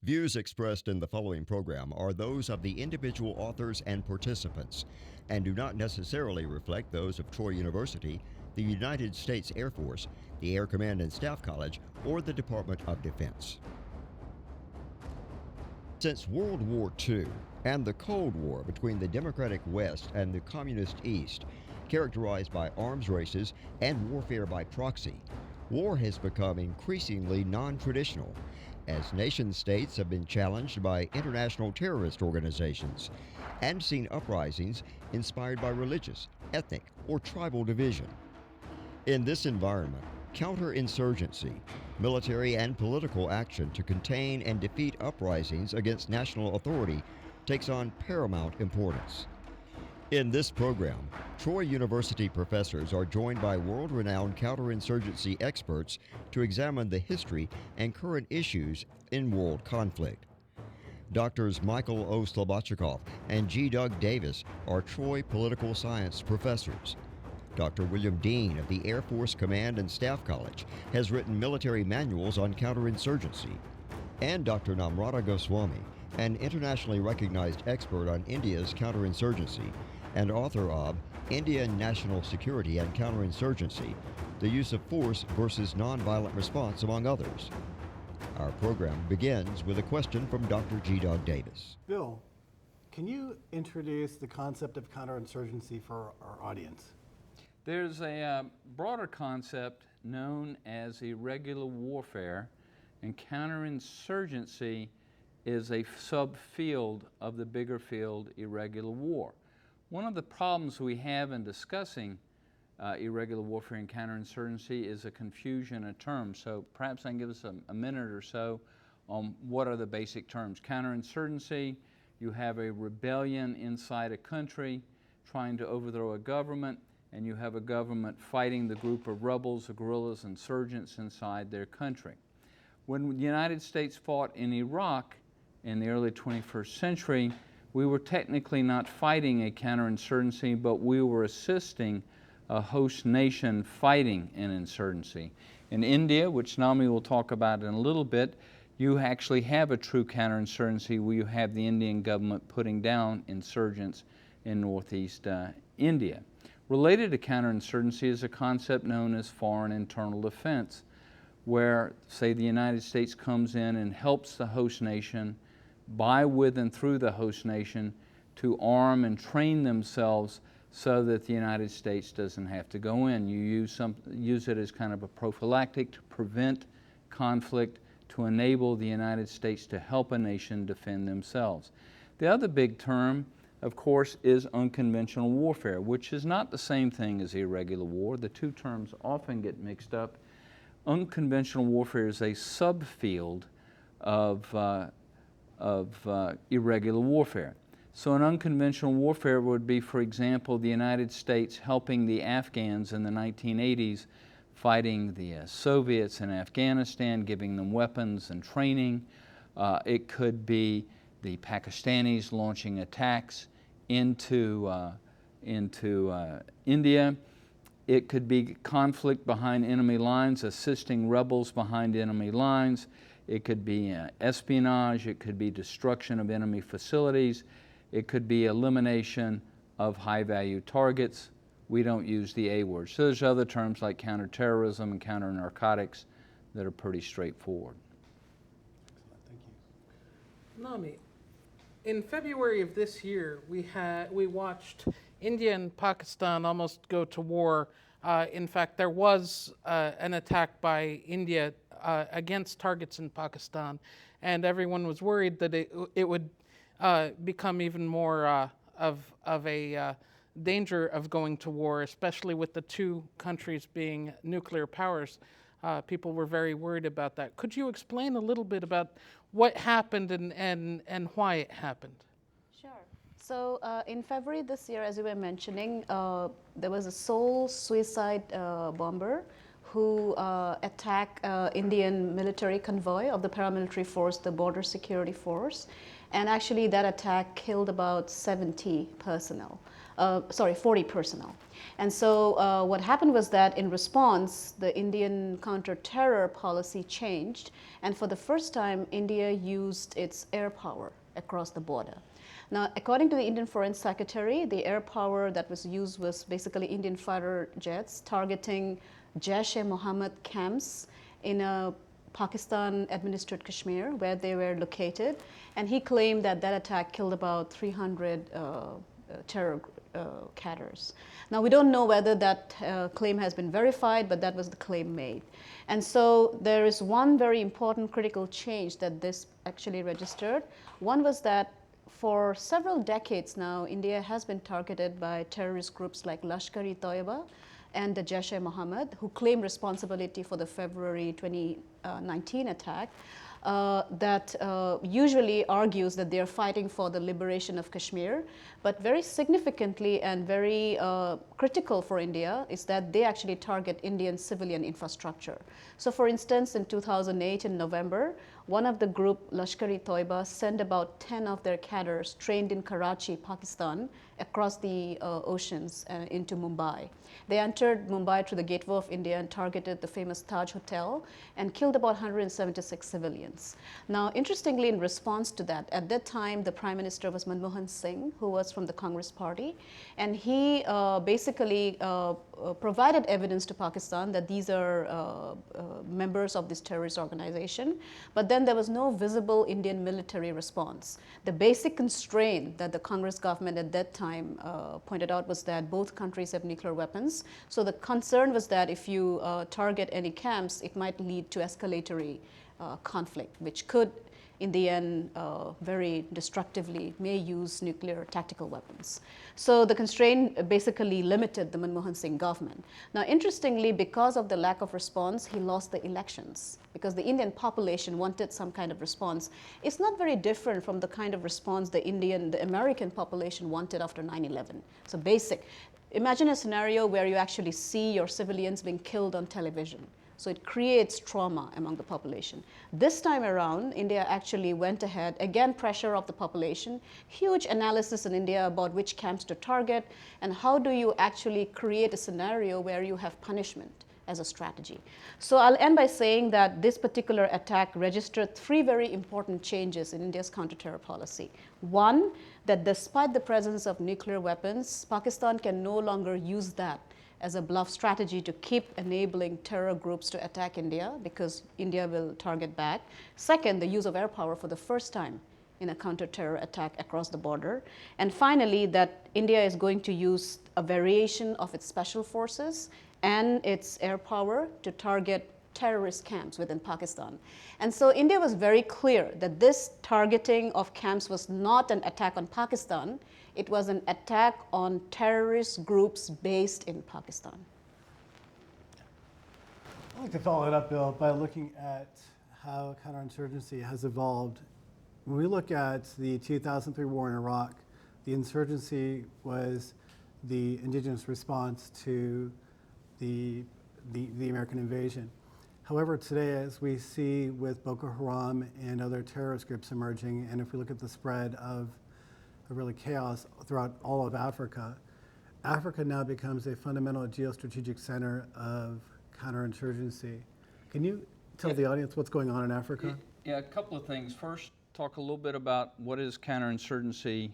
Views expressed in the following program are those of the individual authors and participants and do not necessarily reflect those of Troy University, the United States Air Force, the Air Command and Staff College, or the Department of Defense. Since World War II and the Cold War between the Democratic West and the Communist East, characterized by arms races and warfare by proxy, war has become increasingly non-traditional, as nation-states have been challenged by international terrorist organizations and seen uprisings inspired by religious, ethnic, or tribal division. In this environment, counterinsurgency, military and political action to contain and defeat uprisings against national authority, takes on paramount importance. In this program, Troy University professors are joined by world-renowned counterinsurgency experts to examine the history and current issues in world conflict. Doctors Michael O. Slobodchikov and G. Doug Davis are Troy political science professors. Dr. William Dean of the Air Force Command and Staff College has written military manuals on counterinsurgency. And Dr. Namrata Goswami, an internationally recognized expert on India's counterinsurgency and author of Indian National Security and Counterinsurgency, the Use of Force versus Nonviolent Response, among others. Our program begins with a question from Dr. G. Doug Davis. Bill, can you introduce the concept of counterinsurgency for our audience? There's a broader concept known as irregular warfare, and counterinsurgency is a subfield of the bigger field, irregular war. One of the problems we have in discussing irregular warfare and counterinsurgency is a confusion of terms. So perhaps I can give us a minute or so on what are the basic terms. Counterinsurgency, you have a rebellion inside a country trying to overthrow a government, and you have a government fighting the group of rebels, or guerrillas, insurgents inside their country. When the United States fought in Iraq in the early 21st century, we were technically not fighting a counterinsurgency, but we were assisting a host nation fighting an insurgency. In India, which Nami will talk about in a little bit, you actually have a true counterinsurgency where you have the Indian government putting down insurgents in northeast India. Related to counterinsurgency is a concept known as foreign internal defense, where, say, the United States comes in and helps the host nation by, with, and through the host nation to arm and train themselves so that the United States doesn't have to go in. You use it as kind of a prophylactic to prevent conflict, to enable the United States to help a nation defend themselves. The other big term, of course, is unconventional warfare, which is not the same thing as irregular war. The two terms often get mixed up. Unconventional warfare is a subfield of irregular warfare. So an unconventional warfare would be, for example, the United States helping the Afghans in the 1980s fighting the Soviets in Afghanistan, giving them weapons and training. It could be the Pakistanis launching attacks into India. It could be conflict behind enemy lines, assisting rebels behind enemy lines. It could be espionage. It could be destruction of enemy facilities. It could be elimination of high-value targets. We don't use the A word. So there's other terms like counterterrorism and counter-narcotics that are pretty straightforward. Excellent, thank you. Nami, in February of this year, we watched India and Pakistan almost go to war. In fact, there was an attack by India against targets in Pakistan, and everyone was worried that it would become even more of a danger of going to war, especially with the two countries being nuclear powers. People were very worried about that. Could you explain a little bit about what happened and why it happened? Sure. So in February this year, as you were mentioning, there was a sole suicide bomber who attacked Indian military convoy of the paramilitary force, the Border Security Force. And actually that attack killed about 70 personnel. 40 personnel. And so what happened was that in response, the Indian counter-terror policy changed, and for the first time, India used its air power across the border. Now, according to the Indian Foreign Secretary, the air power that was used was basically Indian fighter jets targeting Jaish-e-Mohammed camps in a Pakistan-administered Kashmir, where they were located. And he claimed that that attack killed about 300 terror cadres. Now, we don't know whether that claim has been verified, but that was the claim made. And so there is one very important critical change that this actually registered. One was that for several decades now, India has been targeted by terrorist groups like Lashkar-e-Toiba and the Jaish-e-Mohammed, who claim responsibility for the February 2019 attack. That usually argues that they are fighting for the liberation of Kashmir. But very significantly and very critical for India is that they actually target Indian civilian infrastructure. So for instance, in 2008 in November, one of the group, Lashkar-e-Toiba, sent about 10 of their cadres trained in Karachi, Pakistan, across the oceans into Mumbai. They entered Mumbai through the gateway of India and targeted the famous Taj Hotel and killed about 176 civilians. Now, interestingly, in response to that, at that time, the Prime Minister was Manmohan Singh, who was from the Congress Party, and he basically provided evidence to Pakistan that these are members of this terrorist organization, but then there was no visible Indian military response. The basic constraint that the Congress government at that time pointed out was that both countries have nuclear weapons. So the concern was that if you target any camps, it might lead to escalatory conflict, which could, in the end, very destructively may use nuclear tactical weapons. So the constraint basically limited the Manmohan Singh government. Now, interestingly, because of the lack of response, he lost the elections because the Indian population wanted some kind of response. It's not very different from the kind of response the American population wanted after 9/11. So basic. Imagine a scenario where you actually see your civilians being killed on television. So it creates trauma among the population. This time around, India actually went ahead, again, pressure of the population, huge analysis in India about which camps to target, and how do you actually create a scenario where you have punishment as a strategy. So I'll end by saying that this particular attack registered 3 very important changes in India's counter-terror policy. One, that despite the presence of nuclear weapons, Pakistan can no longer use that as a bluff strategy to keep enabling terror groups to attack India, because India will target back. Second, the use of air power for the first time in a counter-terror attack across the border. And finally, that India is going to use a variation of its special forces and its air power to target terrorist camps within Pakistan. And so India was very clear that this targeting of camps was not an attack on Pakistan. It was an attack on terrorist groups based in Pakistan. I'd like to follow it up, Bill, by looking at how counterinsurgency has evolved. When we look at the 2003 war in Iraq, the insurgency was the indigenous response to the American invasion. However, today, as we see with Boko Haram and other terrorist groups emerging, and if we look at the spread of really chaos throughout all of Africa, Africa now becomes a fundamental geostrategic center of counterinsurgency. Can you tell the audience what's going on in Africa? Yeah, a couple of things. First, talk a little bit about what is counterinsurgency,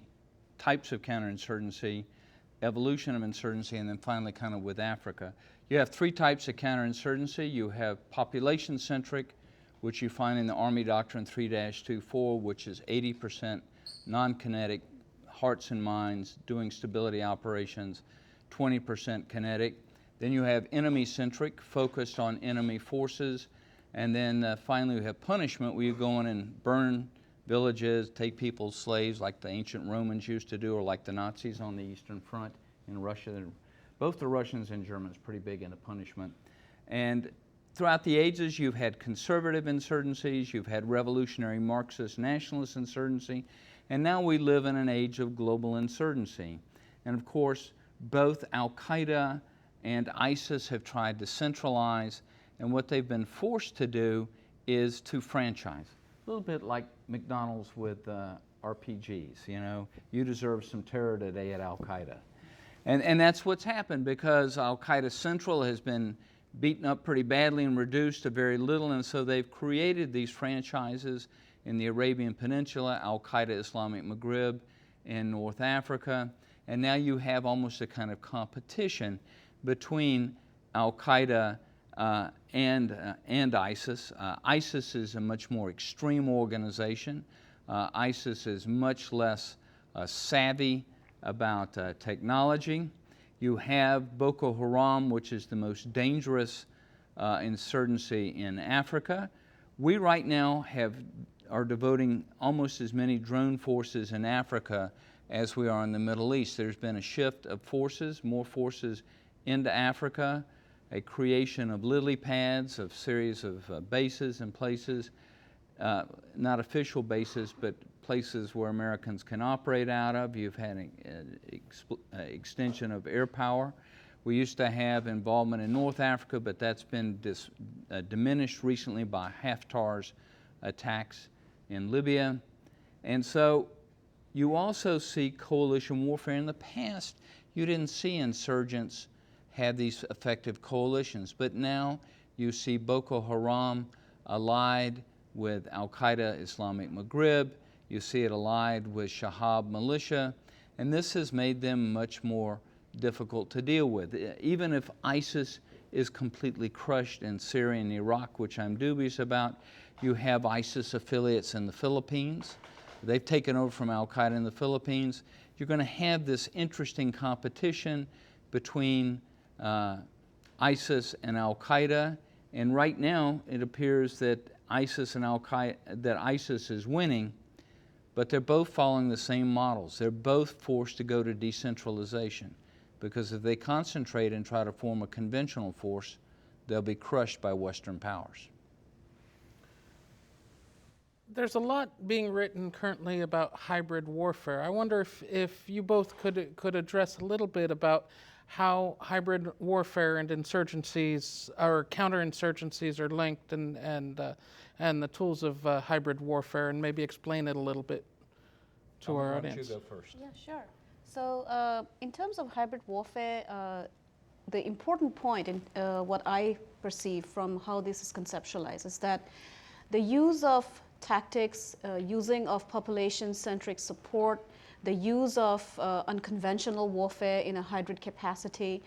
types of counterinsurgency, evolution of insurgency, and then finally kind of with Africa. You have 3 types of counterinsurgency. You have population-centric, which you find in the Army Doctrine 3-24, which is 80% non-kinetic, hearts and minds, doing stability operations, 20% kinetic. Then you have enemy-centric, focused on enemy forces. And then finally we have punishment, where you go in and burn villages, take people's slaves like the ancient Romans used to do, or like the Nazis on the Eastern Front in Russia. Both the Russians and Germans pretty big into punishment. And throughout the ages, you've had conservative insurgencies, you've had revolutionary Marxist nationalist insurgency, and now we live in an age of global insurgency. And of course, both Al-Qaeda and ISIS have tried to centralize, and what they've been forced to do is to franchise. A little bit like McDonald's with RPGs, you know, you deserve some terror today at Al-Qaeda. And that's what's happened, because Al-Qaeda Central has been beaten up pretty badly and reduced to very little, and so they've created these franchises in the Arabian Peninsula, Al-Qaeda Islamic Maghreb in North Africa, and now you have almost a kind of competition between Al-Qaeda and ISIS. ISIS is a much more extreme organization. ISIS is much less savvy about technology. You have Boko Haram, which is the most dangerous insurgency in Africa. We right now are devoting almost as many drone forces in Africa as we are in the Middle East. There's been a shift of forces, more forces into Africa, a creation of lily pads, of series of bases and places, not official bases, but places where Americans can operate out of. You've had an extension of air power. We used to have involvement in North Africa, but that's been diminished recently by Haftar's attacks in Libya. And so you also see coalition warfare. In the past, you didn't see insurgents have these effective coalitions, but now you see Boko Haram allied with Al-Qaeda Islamic Maghreb. You see it allied with Shahab militia, and this has made them much more difficult to deal with. Even if ISIS is completely crushed in Syria and Iraq, which I'm dubious about, you have ISIS affiliates in the Philippines. They've taken over from Al-Qaeda in the Philippines. You're going to have this interesting competition between ISIS and Al-Qaeda, and right now it appears that ISIS is winning, but they're both following the same models. They're both forced to go to decentralization, because if they concentrate and try to form a conventional force, they'll be crushed by Western powers. There's a lot being written currently about hybrid warfare. I wonder if you both could address a little bit about how hybrid warfare and insurgencies or counterinsurgencies are linked, and the tools of hybrid warfare, and maybe explain it a little bit to our audience. Why don't you go first? Yeah, sure. So in terms of hybrid warfare, the important point in what I perceive from how this is conceptualized is that the use of tactics, using of population-centric support, the use of unconventional warfare in a hybrid capacity,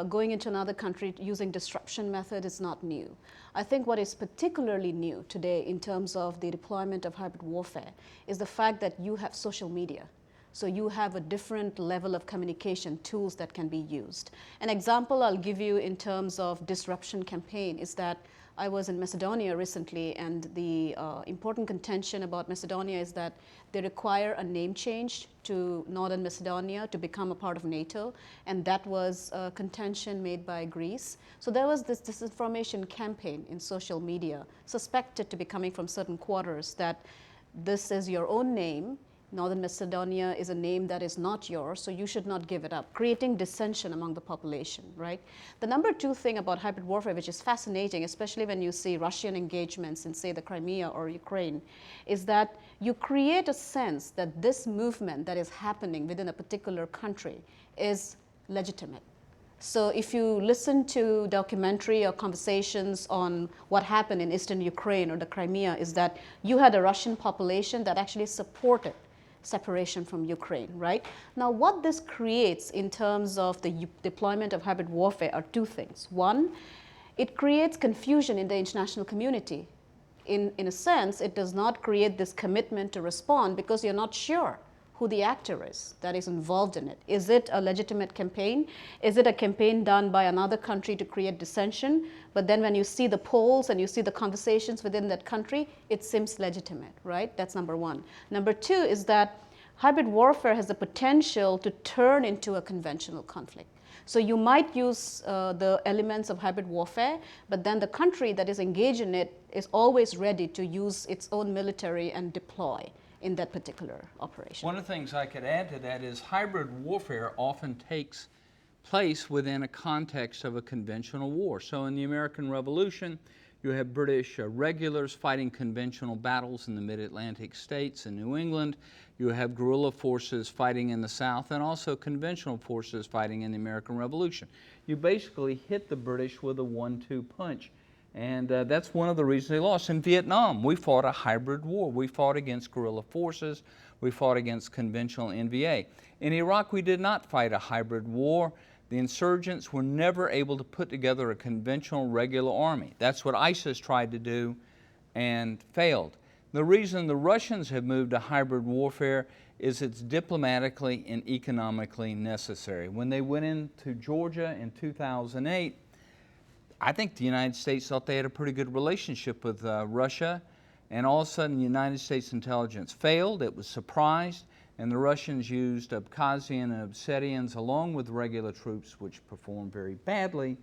going into another country using disruption method is not new. I think what is particularly new today in terms of the deployment of hybrid warfare is the fact that you have social media. So you have a different level of communication tools that can be used. An example I'll give you in terms of disruption campaign is that I was in Macedonia recently, and the important contention about Macedonia is that they require a name change to Northern Macedonia to become a part of NATO, and that was a contention made by Greece. So there was this disinformation campaign in social media, suspected to be coming from certain quarters, that this is your own name. Northern Macedonia is a name that is not yours, so you should not give it up, creating dissension among the population, right? The number two thing about hybrid warfare, which is fascinating, especially when you see Russian engagements in, say, the Crimea or Ukraine, is that you create a sense that this movement that is happening within a particular country is legitimate. So if you listen to documentary or conversations on what happened in eastern Ukraine or the Crimea, is that you had a Russian population that actually supported separation from Ukraine, right? Now, what this creates in terms of the deployment of hybrid warfare are two things. One, it creates confusion in the international community. In a sense, it does not create this commitment to respond because you're not sure who the actor is that is involved in it. Is it a legitimate campaign? Is it a campaign done by another country to create dissension? But then when you see the polls and you see the conversations within that country, it seems legitimate, right? That's number one. Number two is that hybrid warfare has the potential to turn into a conventional conflict. So you might use the elements of hybrid warfare, but then the country that is engaged in it is always ready to use its own military and deploy in that particular operation. One of the things I could add to that is hybrid warfare often takes place within a context of a conventional war. So in the American Revolution, You have British regulars fighting conventional battles in the mid-Atlantic states and New England. You have guerrilla forces fighting in the South, and also conventional forces fighting in the American Revolution. You basically hit the British with a 1-2 punch. And that's one of the reasons they lost. In Vietnam, we fought a hybrid war. We fought against guerrilla forces. We fought against conventional NVA. In Iraq, we did not fight a hybrid war. The insurgents were never able to put together a conventional regular army. That's what ISIS tried to do and failed. The reason the Russians have moved to hybrid warfare is it's diplomatically and economically necessary. When they went into Georgia in 2008, I think the United States thought they had a pretty good relationship with Russia, and all of a sudden the United States intelligence failed. It was surprised, and the Russians used Abkhazian and Ossetians along with regular troops, which performed very badly,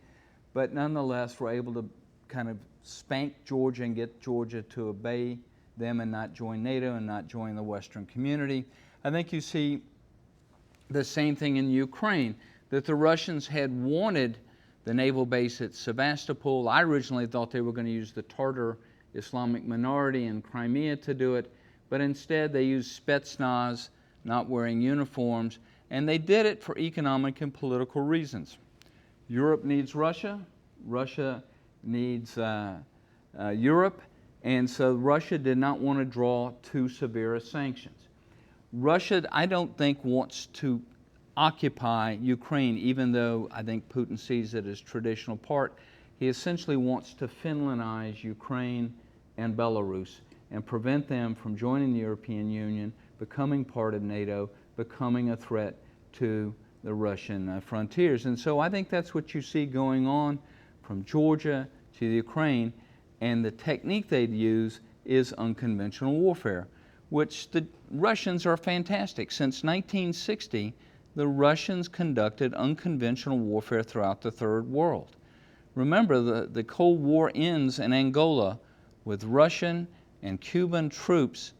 but nonetheless were able to kind of spank Georgia and get Georgia to obey them and not join NATO and not join the Western community. I think you see the same thing in Ukraine, that the Russians had wanted the naval base at Sevastopol. I originally thought they were going to use the Tartar Islamic minority in Crimea to do it, but instead they used Spetsnaz, not wearing uniforms, and they did it for economic and political reasons. Europe needs Russia, Russia needs Europe, and so Russia did not want to draw too severe sanctions. Russia, I don't think, wants to occupy Ukraine, even though I think Putin sees it as traditional part. He essentially wants to Finlandize Ukraine and Belarus and prevent them from joining the European Union, becoming part of NATO, becoming a threat to the Russian frontiers. And so I think that's what you see going on from Georgia to the Ukraine, and the technique they'd use is unconventional warfare, which the Russians are fantastic. Since 1960, the Russians conducted unconventional warfare throughout the Third World. Remember, the Cold War ends in Angola with Russian and Cuban troops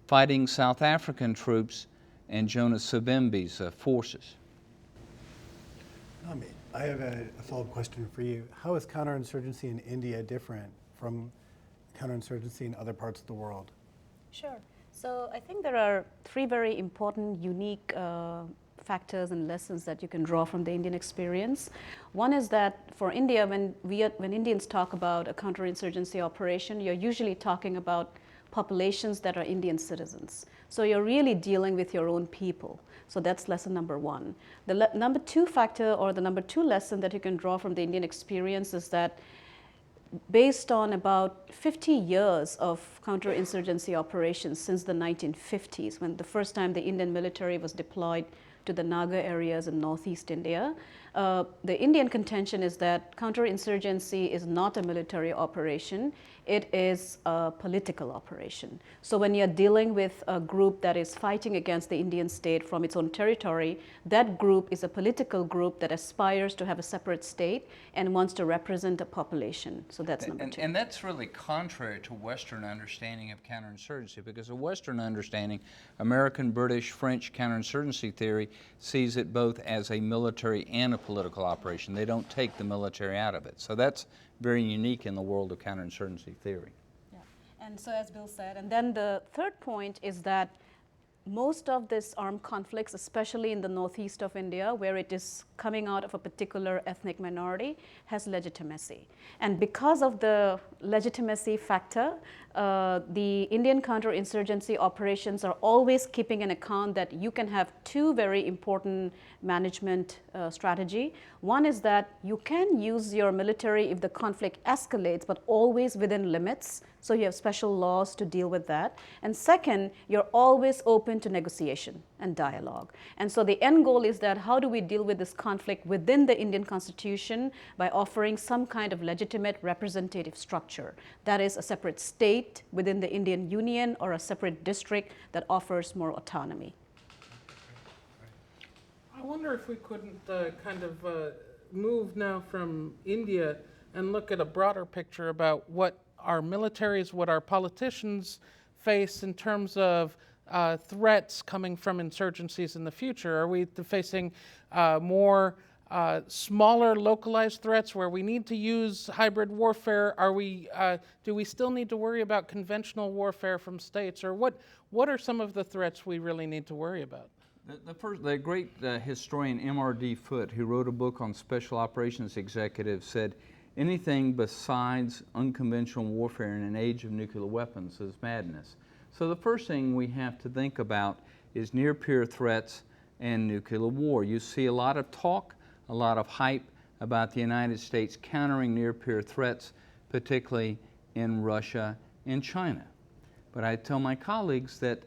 fighting South African troops and Jonas Savimbi's forces. I have a follow-up question for you. How is counterinsurgency in India different from counterinsurgency in other parts of the world? Sure. So I think there are three very important, unique factors and lessons that you can draw from the Indian experience. One is that for India, when Indians talk about a counterinsurgency operation, you're usually talking about populations that are Indian citizens. So you're really dealing with your own people. So that's lesson number one. The number two factor, or the number two lesson that you can draw from the Indian experience, is that based on about 50 years of counterinsurgency operations since the 1950s, when the first time the Indian military was deployed to the Naga areas in northeast India, the Indian contention is that counterinsurgency is not a military operation, it is a political operation. So when you're dealing with a group that is fighting against the Indian state from its own territory, that group is a political group that aspires to have a separate state and wants to represent a population. So that's number two. And that's really contrary to Western understanding of counterinsurgency, because a Western understanding, American, British, French counterinsurgency theory sees it both as a military and a political operation. They don't take the military out of it. So that's very unique in the world of counterinsurgency theory. Yeah. And so as Bill said, and then the third point is that most of these armed conflicts, especially in the northeast of India, where it is coming out of a particular ethnic minority, has legitimacy. And because of the legitimacy factor, the Indian counterinsurgency operations are always keeping an account that you can have two very important management strategy. One is that you can use your military if the conflict escalates, but always within limits. So you have special laws to deal with that. And second, you're always open to negotiation and dialogue. And so the end goal is that how do we deal with this conflict within the Indian Constitution by offering some kind of legitimate representative structure. That is a separate state within the Indian Union or a separate district that offers more autonomy. I wonder if we couldn't move now from India and look at a broader picture about what our militaries, what our politicians face in terms of threats coming from insurgencies in the future. Are we facing more smaller localized threats where we need to use hybrid warfare? Do we still need to worry about conventional warfare from states, or what are some of the threats we really need to worry about? The great historian M.R.D. Foote, who wrote a book on special operations executives, said anything besides unconventional warfare in an age of nuclear weapons is madness. So the first thing we have to think about is near-peer threats and nuclear war. You see a lot of talk, a lot of hype about the United States countering near-peer threats, particularly in Russia and China. But I tell my colleagues that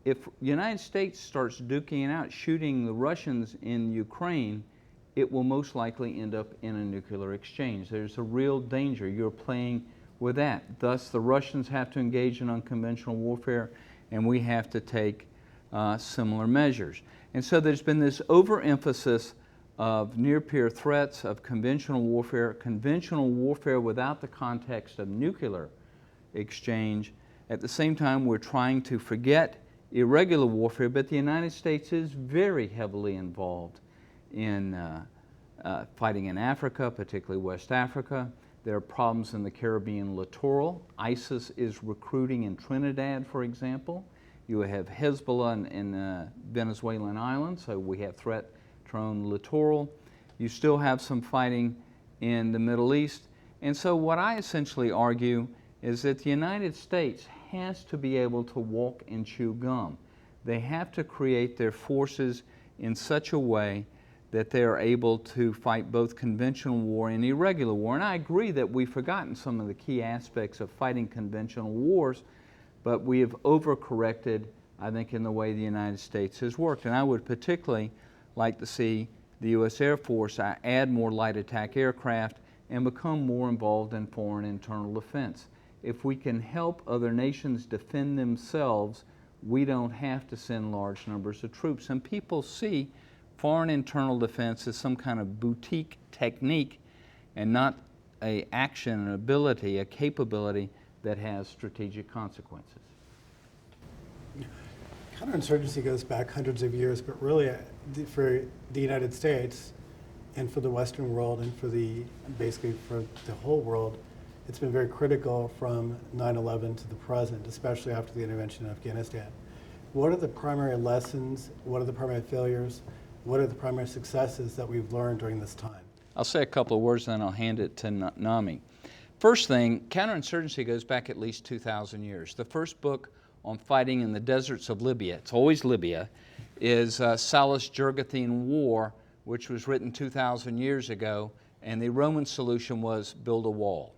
if the United States starts duking it out, shooting the Russians in Ukraine, it will most likely end up in a nuclear exchange. There's a real danger. You're playing with that. Thus, the Russians have to engage in unconventional warfare, and we have to take similar measures. And so there's been this overemphasis of near-peer threats, of conventional warfare without the context of nuclear exchange. At the same time, we're trying to forget irregular warfare, but the United States is very heavily involved in fighting in Africa, particularly West Africa. There are problems in the Caribbean littoral. ISIS is recruiting in Trinidad, for example. You have Hezbollah in Venezuelan islands, so we have threat to our own littoral. You still have some fighting in the Middle East. And so what I essentially argue is that the United States has to be able to walk and chew gum. They have to create their forces in such a way that they are able to fight both conventional war and irregular war. And I agree that we've forgotten some of the key aspects of fighting conventional wars, but we have overcorrected, I think, in the way the United States has worked. And I would particularly like to see the U.S. Air Force add more light attack aircraft and become more involved in foreign internal defense. If we can help other nations defend themselves, we don't have to send large numbers of troops. And people see foreign internal defense as some kind of boutique technique and not an action, an ability, a capability that has strategic consequences. Counterinsurgency goes back hundreds of years, but really for the United States and for the Western world and basically for the whole world, it's been very critical from 9/11 to the present, especially after the intervention in Afghanistan. What are the primary lessons? What are the primary failures? What are the primary successes that we've learned during this time? I'll say a couple of words, then I'll hand it to Nami. First thing, counterinsurgency goes back at least 2,000 years. The first book on fighting in the deserts of Libya, it's always Libya, is Sallust-Jurgothian War, which was written 2,000 years ago, and the Roman solution was build a wall.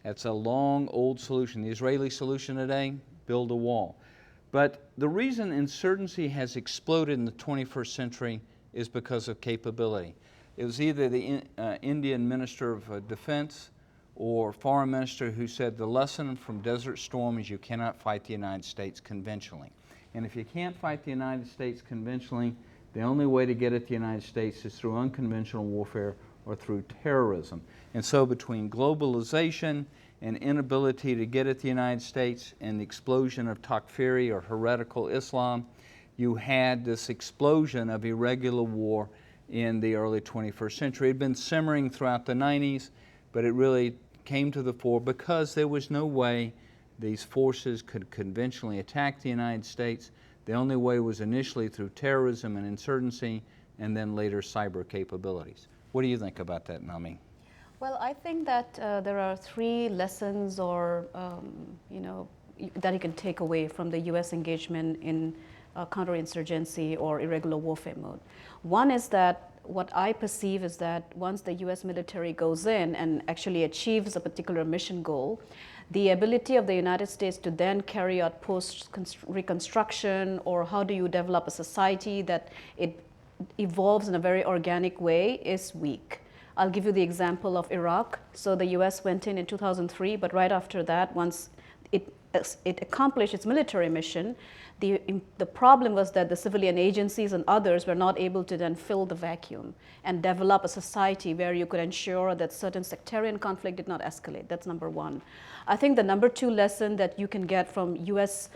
That's a long, old solution. The Israeli solution today, build a wall. But the reason insurgency has exploded in the 21st century is because of capability. It was either the Indian Minister of Defense or Foreign Minister who said the lesson from Desert Storm is you cannot fight the United States conventionally. And if you can't fight the United States conventionally, the only way to get at the United States is through unconventional warfare or through terrorism. And so between globalization and inability to get at the United States and the explosion of Takfiri or heretical Islam, you had this explosion of irregular war in the early 21st century. It had been simmering throughout the 90s, but it really came to the fore because there was no way these forces could conventionally attack the United States. The only way was initially through terrorism and insurgency, and then later cyber capabilities. What do you think about that, Nami? Well, I think that there are three lessons or, that you can take away from the U.S. engagement in counterinsurgency or irregular warfare mode. One is that what I perceive is that once the U.S. military goes in and actually achieves a particular mission goal, the ability of the United States to then carry out post-reconstruction, or how do you develop a society that it evolves in a very organic way, is weak. I'll give you the example of Iraq. So the US went in 2003, but right after that, once it accomplished its military mission, the problem was that the civilian agencies and others were not able to then fill the vacuum and develop a society where you could ensure that certain sectarian conflict did not escalate. That's number one. I think the number two lesson that you can get from US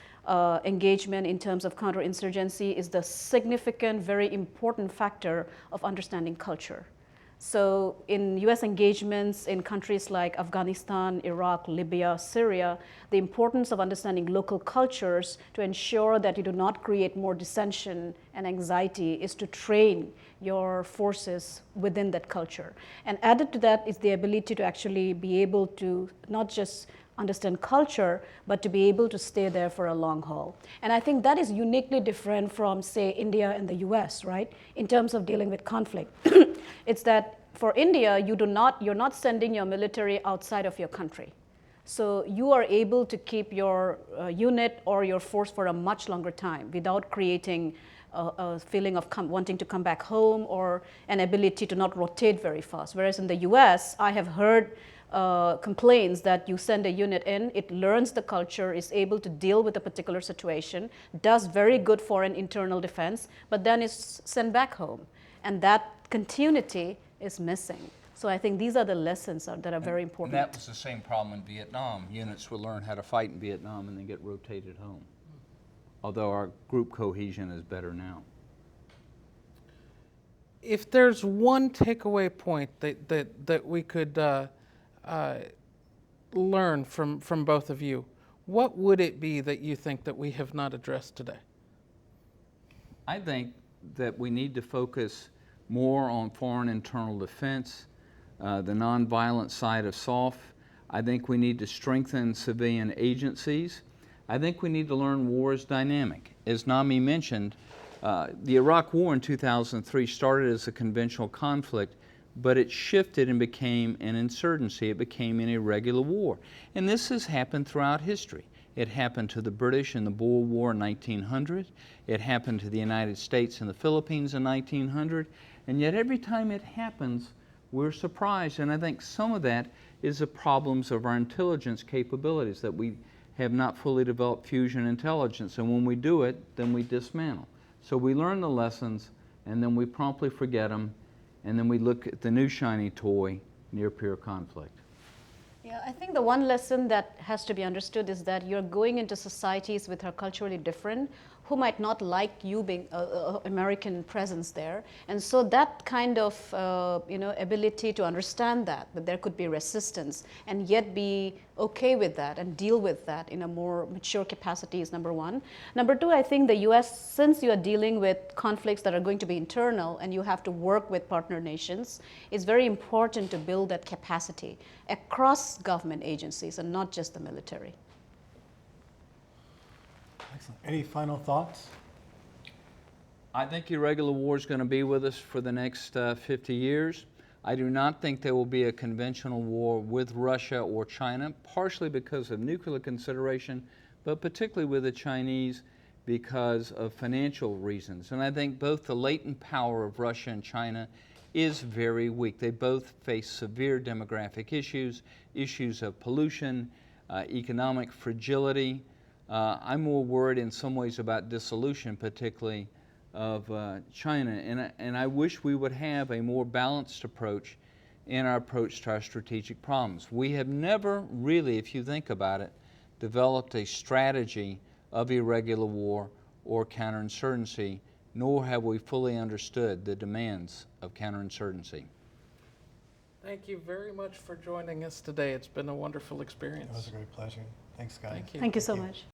engagement in terms of counterinsurgency is the significant, very important factor of understanding culture. So in US engagements in countries like Afghanistan, Iraq, Libya, Syria, the importance of understanding local cultures to ensure that you do not create more dissension and anxiety is to train your forces within that culture. And added to that is the ability to actually be able to not just understand culture, but to be able to stay there for a long haul. And I think that is uniquely different from, say, India and the US, right? In terms of dealing with conflict. It's that for India, you're not sending your military outside of your country. So you are able to keep your unit or your force for a much longer time without creating a feeling of wanting to come back home or an ability to not rotate very fast. Whereas in the US, I have heard complaints that you send a unit in, it learns the culture, is able to deal with a particular situation, does very good foreign internal defense, but then is sent back home. And that continuity is missing. So I think these are the lessons that are very important. And that was the same problem in Vietnam. Units would learn how to fight in Vietnam and then get rotated home. Although our group cohesion is better now. If there's one takeaway point that we could learn from both of you, what would it be that you think that we have not addressed today? I think that we need to focus more on foreign internal defense, the nonviolent side of SOF. I think we need to strengthen civilian agencies. I think we need to learn war is dynamic. As Nami mentioned, the Iraq War in 2003 started as a conventional conflict, but it shifted and became an insurgency. It became an irregular war. And this has happened throughout history. It happened to the British in the Boer War in 1900. It happened to the United States in the Philippines in 1900. And yet every time it happens, we're surprised. And I think some of that is the problems of our intelligence capabilities, that we have not fully developed fusion intelligence. And when we do it, then we dismantle. So we learn the lessons, and then we promptly forget them, and then we look at the new shiny toy, near-peer conflict. Yeah, I think the one lesson that has to be understood is that you're going into societies which are culturally different, who might not like you being American presence there. And so that kind of ability to understand that there could be resistance and yet be okay with that and deal with that in a more mature capacity is number one. Number two, I think the US, since you are dealing with conflicts that are going to be internal and you have to work with partner nations, it's very important to build that capacity across government agencies and not just the military. Excellent. Any final thoughts? I think irregular war is going to be with us for the next 50 years. I do not think there will be a conventional war with Russia or China, partially because of nuclear consideration, but particularly with the Chinese because of financial reasons. And I think both the latent power of Russia and China is very weak. They both face severe demographic issues, issues of pollution, economic fragility. I'm more worried in some ways about dissolution, particularly of China. And I wish we would have a more balanced approach in our approach to our strategic problems. We have never really, if you think about it, developed a strategy of irregular war or counterinsurgency, nor have we fully understood the demands of counterinsurgency. Thank you very much for joining us today. It's been a wonderful experience. It was a great pleasure. Thanks, guys. Thank you. Thank you so much.